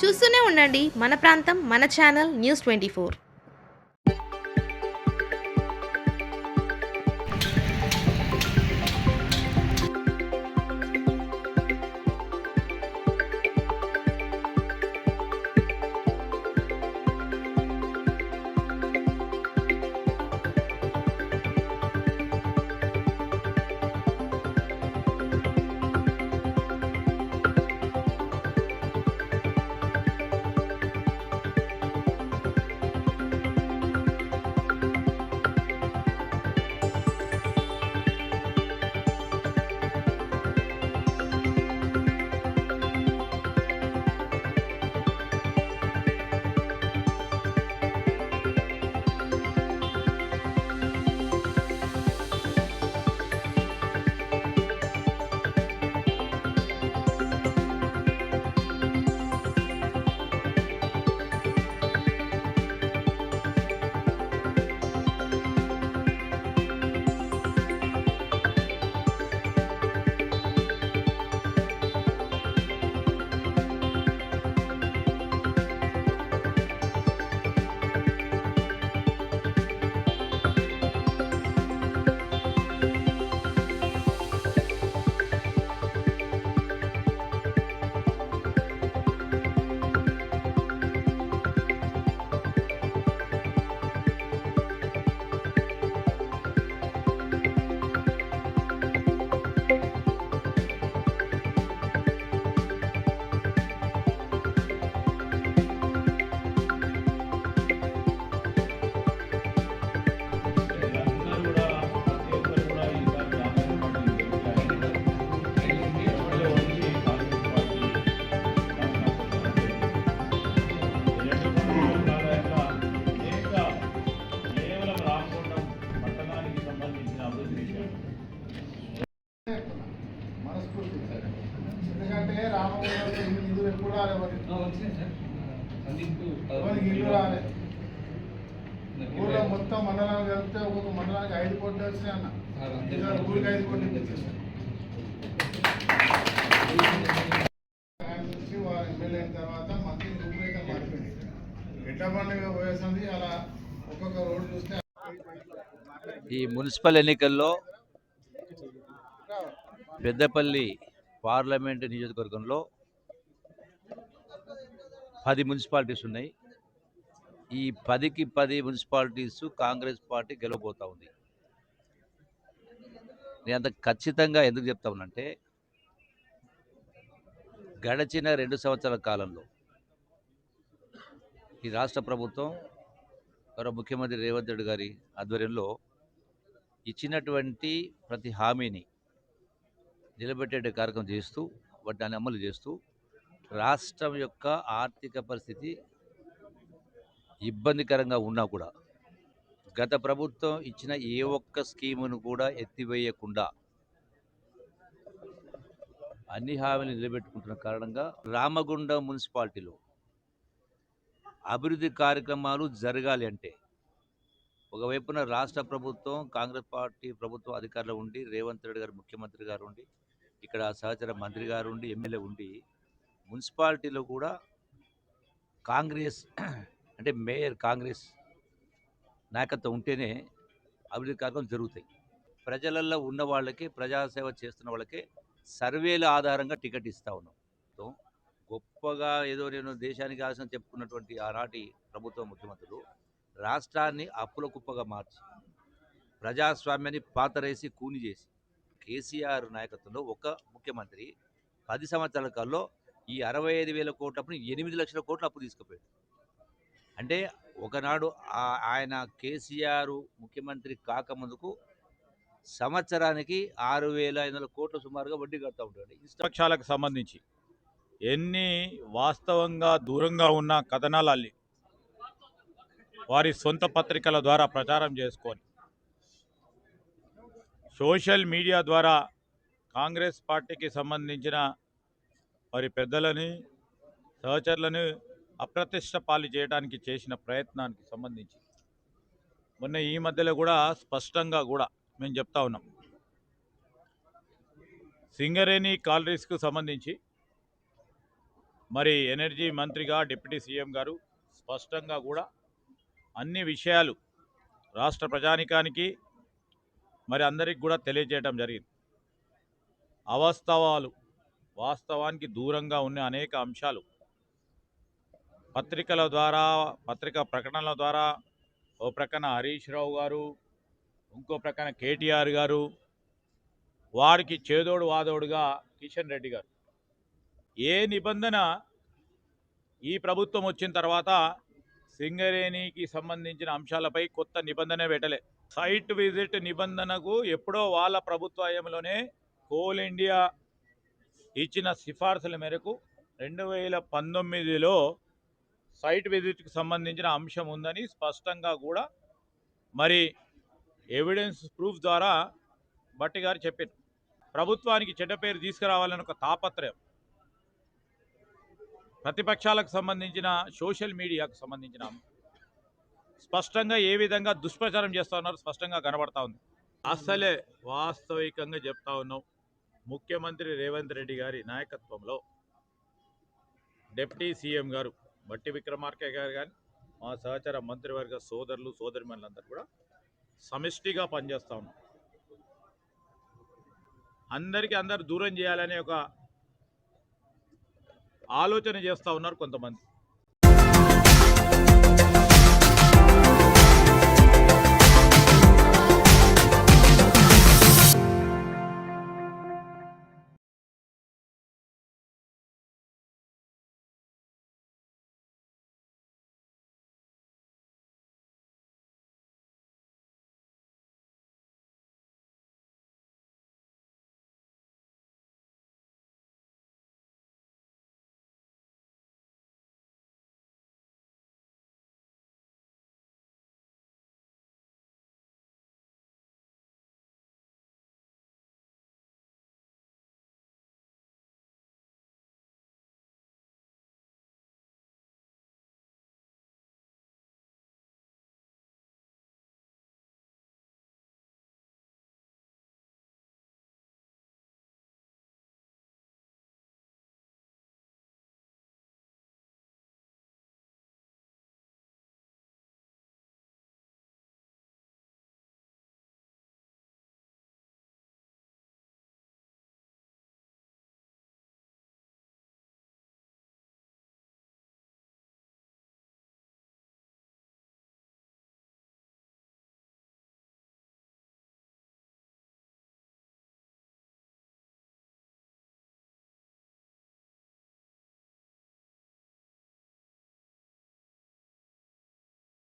చూస్తూనే ఉండండి మన ప్రాంతం మన ఛానల్ న్యూస్ 24. ఎందుకంటే రామగుండంలో నిధులు ఎప్పుడు రాలేదు, ఇల్లు రాలే. ఊళ్ళో మొత్తం మండలాలు కలిపితే ఒక్కొక్క మండలానికి 5 కోట్లు వచ్చినాయి అన్న. ఊరికి 5 కోట్లు ఇచ్చేసారు. ఎమ్మెల్యే అయిన తర్వాత మంత్రి రూపురేఖలు మారిపోయింది. ఎడ్ల పండుగ పోయేసింది. అలా ఒక్కొక్క రోడ్డు చూస్తే ఈ మున్సిపల్ ఎన్నికల్లో పెద్దపల్లి పార్లమెంటు నియోజకవర్గంలో 10 మున్సిపాలిటీస్ ఉన్నాయి. ఈ 10కి 10 మున్సిపాలిటీస్ కాంగ్రెస్ పార్టీ గెలవబోతా ఉంది. నేను అంత ఖచ్చితంగా ఎందుకు చెప్తా ఉన్నానంటే గడిచిన 2 సంవత్సరాల కాలంలో ఈ రాష్ట్ర ప్రభుత్వం గౌరవ ముఖ్యమంత్రి రేవంత్ రెడ్డి గారి ఆధ్వర్యంలో ఇచ్చినటువంటి ప్రతి హామీని నిలబెట్టే కార్యక్రమం చేస్తూ దాన్ని అమలు చేస్తూ రాష్ట్రం యొక్క ఆర్థిక పరిస్థితి ఇబ్బందికరంగా ఉన్నా కూడా గత ప్రభుత్వం ఇచ్చిన ఏ ఒక్క స్కీమును కూడా ఎత్తివేయకుండా అన్ని హామీలు నిలబెట్టుకుంటున్న కారణంగా రామగుండం మున్సిపాలిటీలో అభివృద్ధి కార్యక్రమాలు జరగాలి అంటే ఒకవైపున రాష్ట్ర ప్రభుత్వం కాంగ్రెస్ పార్టీ ప్రభుత్వం అధికారంలో ఉండి రేవంత్ రెడ్డి గారు ముఖ్యమంత్రి గారు ఉండి ఇక్కడ సహచర మంత్రి గారు ఉండి ఎమ్మెల్యే ఉండి మున్సిపాలిటీలో కూడా కాంగ్రెస్ అంటే మేయర్ కాంగ్రెస్ నాయకత్వం ఉంటేనే అభివృద్ధి కార్యక్రమం జరుగుతాయి. ప్రజలలో ఉన్న వాళ్ళకి ప్రజాసేవ చేస్తున్న వాళ్ళకి సర్వేల ఆధారంగా టికెట్ ఇస్తూ ఉన్నాం. గొప్పగా ఏదో నేను దేశానికి ఆశం చెప్పుకున్నటువంటి ఆనాటి ప్రభుత్వ ముఖ్యమంత్రులు రాష్ట్రాన్ని అప్పుల కుప్పగా మార్చి ప్రజాస్వామ్యాన్ని పాతరేసి కూని చేసి కేసీఆర్ నాయకత్వంలో ఒక ముఖ్యమంత్రి 10 సంవత్సరాల కాలంలో ఈ 65,000 కోట్ల అప్పుని 8 లక్షల కోట్ల అప్పు తీసుకుపోయాడు. అంటే ఒకనాడు ఆయన కేసీఆర్ ముఖ్యమంత్రి కాకముందుకు సంవత్సరానికి 6,500 కోట్ల సుమారుగా వడ్డీ కడతా ఉంటాడు. పక్షాలకు సంబంధించి ఎన్ని వాస్తవంగా దూరంగా ఉన్న కథనాలు అల్లి వారి సొంత పత్రికల ద్వారా ప్రచారం చేసుకొని సోషల్ మీడియా ద్వారా కాంగ్రెస్ పార్టీకి సంబంధించిన వారి పెద్దలని సహచరులను అప్రతిష్ట పాలు చేయడానికి చేసిన ప్రయత్నానికి సంబంధించి మొన్న ఈ మధ్యలో కూడా స్పష్టంగా కూడా మేము చెప్తా ఉన్నాం. సింగరేణి కాలరీస్కు సంబంధించి మరి ఎనర్జీ మంత్రిగా డిప్యూటీ సీఎం గారు స్పష్టంగా కూడా అన్ని విషయాలు రాష్ట్ర ప్రజానికానికి మరి అందరికి కూడా తెలియజేయడం జరిగింది. అవాస్తవాలు వాస్తవానికి దూరంగా ఉన్న అనేక అంశాలు పత్రికల ద్వారా, పత్రికా ప్రకటనల ద్వారా ఓ ప్రక్కన హరీష్ రావు గారు, ఇంకో ప్రక్కన కేటీఆర్ గారు, వారికి చేదోడు వాదోడుగా కిషన్ రెడ్డి గారు. ఏ నిబంధన ఈ ప్రభుత్వం వచ్చిన తర్వాత సింగరేణికి సంబంధించిన అంశాలపై కొత్త నిబంధన పెట్టలే. సైట్ విజిట్ నిబంధనకు ఎప్పుడో వాళ్ళ ప్రభుత్వ హయాంలోనే కోల్ ఇండియా ఇచ్చిన సిఫార్సుల మేరకు 2019లో సైట్ విజిట్కి సంబంధించిన అంశం ఉందని స్పష్టంగా కూడా మరి ఎవిడెన్స్ ప్రూఫ్ ద్వారా భట్టి గారు చెప్పారు. ప్రభుత్వానికి చెడ్డ పేరు తీసుకురావాలని ఒక తాపత్రయం, ప్రతిపక్షాలకు సంబంధించిన సోషల్ మీడియాకు సంబంధించిన స్పష్టంగా ఏ విధంగా దుష్ప్రచారం చేస్తూ ఉన్నారు స్పష్టంగా కనబడతా ఉంది. అసలే వాస్తవికంగా చెప్తా ఉన్నాం, ముఖ్యమంత్రి రేవంత్ రెడ్డి గారి నాయకత్వంలో డిప్యూటీ సీఎం గారు బట్టి విక్రమార్క గారు కానీ మా సహచర మంత్రివర్గ సోదరులు సోదరిమణులందరూ కూడా సమిష్టిగా పనిచేస్తూ ఉన్నాం. అందరికీ అందరు దూరం చేయాలనే ఒక ఆలోచన చేస్తూ ఉన్నారు కొంతమంది.